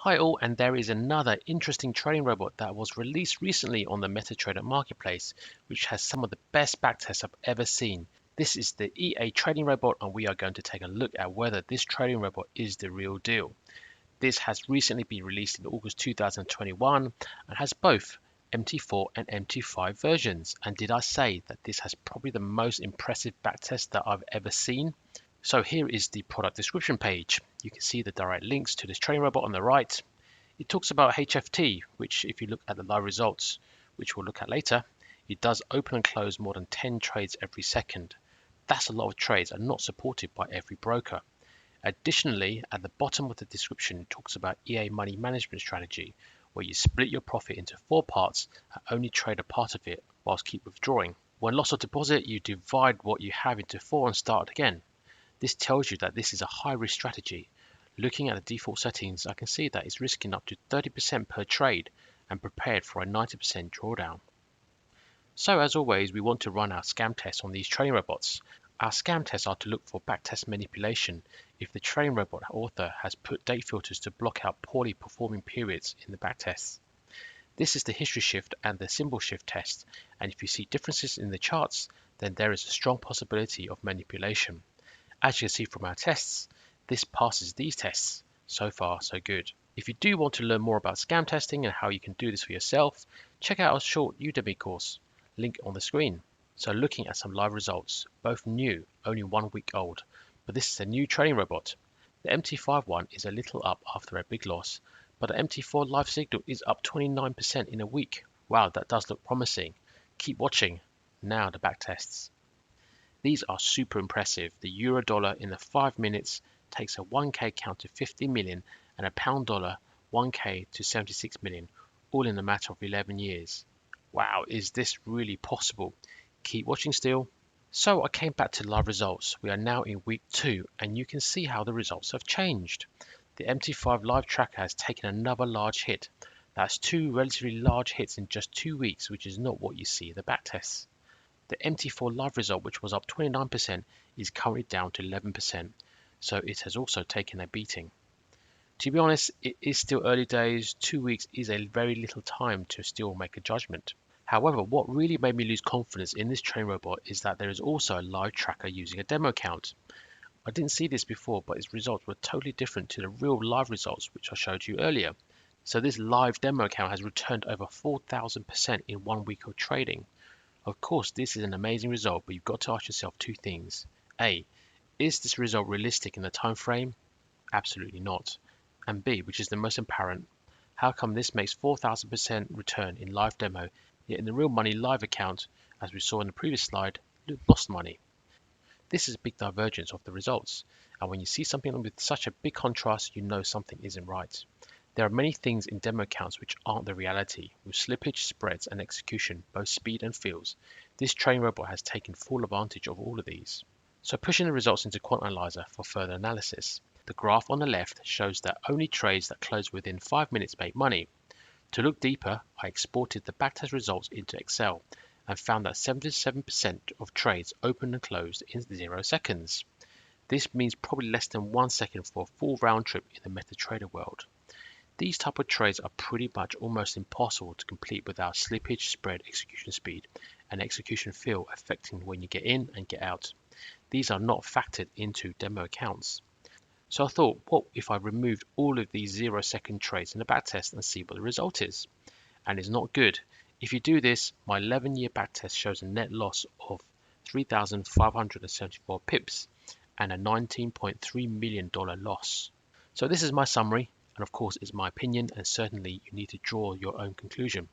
Hi all, and there is another interesting trading robot that was released recently on the MetaTrader marketplace, which has some of the best backtests I've ever seen. This is the EA trading robot, and we are going to take a look at whether this trading robot is the real deal. This has recently been released in August 2021 and has both MT4 and MT5 versions. And did I say that this has probably the most impressive backtest that I've ever seen? So here is the product description page. You can see the direct links to this trading robot on the right. It talks about HFT, which if you look at the live results, which we'll look at later, it does open and close more than 10 trades every second. That's a lot of trades and not supported by every broker. Additionally, at the bottom of the description, it talks about EA money management strategy, where you split your profit into 4 parts and only trade a part of it whilst keep withdrawing. When loss of deposit, you divide what you have into 4 and start again. This tells you that this is a high-risk strategy. Looking at the default settings, I can see that it's risking up to 30% per trade and prepared for a 90% drawdown. So as always, we want to run our scam tests on these trading robots. Our scam tests are to look for backtest manipulation if the trading robot author has put date filters to block out poorly performing periods in the backtests. This is the history shift and the symbol shift test, and if you see differences in the charts, then there is a strong possibility of manipulation. As you can see from our tests, this passes these tests. So far, so good. If you do want to learn more about scam testing and how you can do this for yourself, check out our short Udemy course, link on the screen. So looking at some live results, both new, only 1 week old, but this is a new trading robot. The MT5 one is a little up after a big loss, but the MT4 live signal is up 29% in a week. Wow, that does look promising. Keep watching. Now the back tests. These are super impressive. The euro dollar in the 5 minutes takes a 1k count to 50 million and a pound dollar 1k to 76 million, all in a matter of 11 years. Wow, is this really possible? Keep watching still. So I came back to live results. We are now in week 2 and you can see how the results have changed. The MT5 live tracker has taken another large hit. That's 2 relatively large hits in just 2 weeks, which is not what you see in the backtests. The MT4 live result, which was up 29%, is currently down to 11%, so it has also taken a beating. To be honest, it is still early days. 2 weeks is a very little time to still make a judgment. However, what really made me lose confidence in this train robot is that there is also a live tracker using a demo account. I didn't see this before, but its results were totally different to the real live results which I showed you earlier. So this live demo account has returned over 4,000% in 1 week of trading. Of course, this is an amazing result, but you've got to ask yourself 2 things. A, is this result realistic in the time frame? Absolutely not. And B, which is the most apparent, how come this makes 4,000% return in live demo, yet in the real money live account, as we saw in the previous slide, lost money? This is a big divergence of the results, and when you see something with such a big contrast, you know something isn't right. There are many things in demo accounts which aren't the reality. With slippage, spreads, and execution, both speed and feels, this trading robot has taken full advantage of all of these. So pushing the results into Quant Analyzer for further analysis. The graph on the left shows that only trades that close within 5 minutes make money. To look deeper, I exported the backtest results into Excel and found that 77% of trades opened and closed in 0 seconds. This means probably less than 1 second for a full round trip in the MetaTrader world. These type of trades are pretty much almost impossible to complete without slippage, spread, execution speed, and execution feel affecting when you get in and get out. These are not factored into demo accounts. So I thought, what if I removed all of these 0 second trades in the backtest and see what the result is? And it's not good. If you do this, my 11-year backtest shows a net loss of 3,574 pips and a $19.3 million loss. So this is my summary. And of course, it's my opinion, and certainly you need to draw your own conclusion.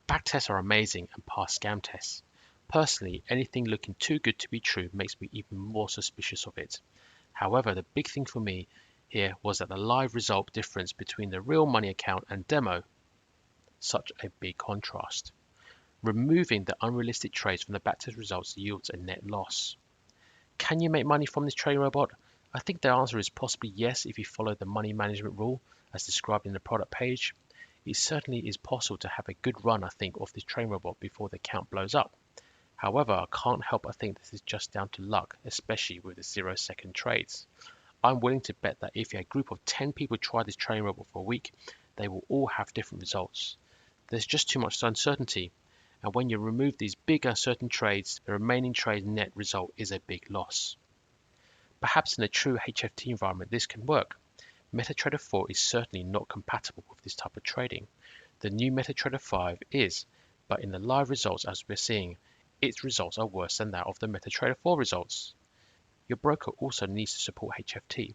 Backtests are amazing and pass scam tests. Personally, anything looking too good to be true makes me even more suspicious of it. However, the big thing for me here was that the live result difference between the real money account and demo, such a big contrast. Removing the unrealistic trades from the backtest results yields a net loss. Can you make money from this trading robot? I think the answer is possibly yes if you follow the money management rule as described in the product page. It certainly is possible to have a good run, I think, of this trading robot before the account blows up. However, I can't help but think this is just down to luck, especially with the 0 second trades. I'm willing to bet that if a group of 10 people try this trading robot for a week, they will all have different results. There's just too much uncertainty, and when you remove these big uncertain trades, the remaining trade net result is a big loss. Perhaps in a true HFT environment this can work. MetaTrader 4 is certainly not compatible with this type of trading. The new MetaTrader 5 is, but in the live results as we're seeing, its results are worse than that of the MetaTrader 4 results. Your broker also needs to support HFT,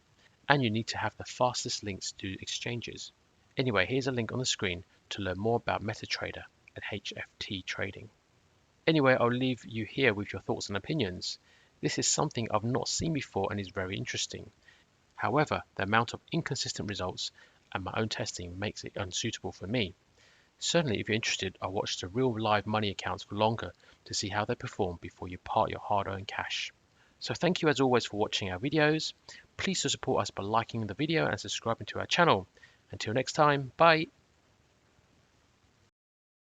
and you need to have the fastest links to exchanges. Anyway, here's a link on the screen to learn more about MetaTrader and HFT trading. Anyway, I'll leave you here with your thoughts and opinions. This is something I've not seen before and is very interesting. However, the amount of inconsistent results and my own testing makes it unsuitable for me. Certainly, if you're interested, I'll watch the real live money accounts for longer to see how they perform before you part your hard-earned cash. So thank you as always for watching our videos. Please support us by liking the video and subscribing to our channel. Until next time, bye!